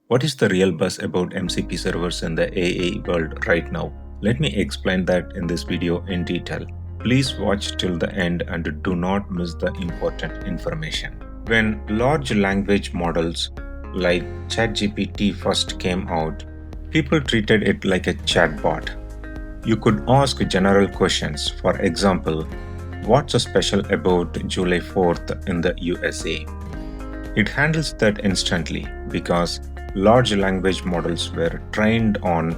What is the real buzz about MCP servers in the AI world right now? Let me explain that in this video in detail. Please watch till the end and do not miss the important information. When large language models like ChatGPT first came out, people treated it like a chatbot. You could ask general questions. For example, what's so special about July 4th in the USA? It handles that instantly because large language models were trained on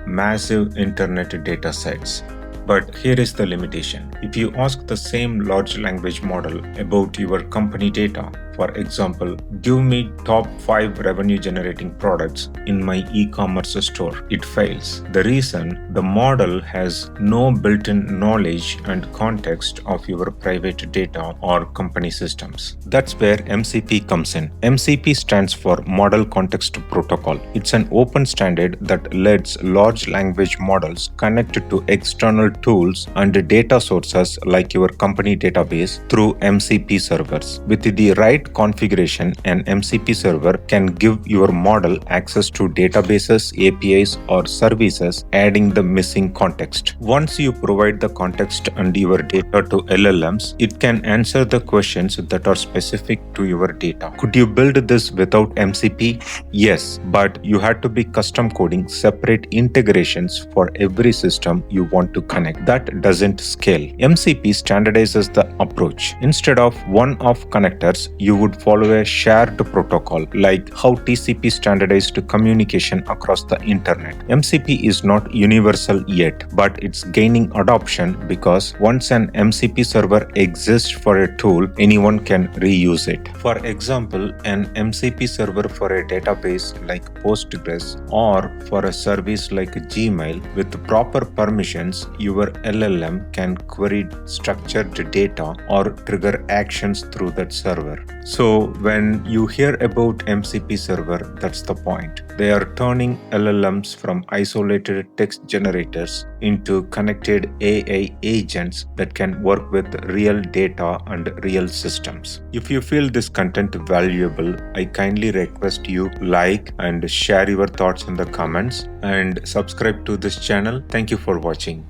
massive internet data sets. But here is the limitation. If you ask the same large language model about your company data, for example, give me top 5 revenue generating products in my e-commerce store, it fails. The reason, the model has no built-in knowledge and context of your private data or company systems. That's where MCP comes in. MCP stands for Model Context Protocol. It's an open standard that lets large language models connect to external tools and data sources like your company database through MCP servers. With the right configuration, an MCP server can give your model access to databases, APIs, or services, adding the missing context. Once you provide the context and your data to LLMs, it can answer the questions that are specific to your data. Could you build this without MCP? Yes, but you had to be custom coding separate integrations for every system you want to connect. That doesn't scale. MCP standardizes the approach. Instead of one-off connectors, you would follow a shared protocol like how TCP standardized communication across the internet. MCP is not universal yet, but it's gaining adoption because once an MCP server exists for a tool, anyone can reuse it. For example, an MCP server for a database like Postgres or for a service like Gmail with proper permissions, your LLM can query structured data or trigger actions through that server. So when you hear about MCP server, that's the point. They are turning LLMs from isolated text generators into connected AI agents that can work with real data and real systems. If you feel this content valuable, I kindly request you like and share your thoughts in the comments and subscribe to this channel. Thank you for watching.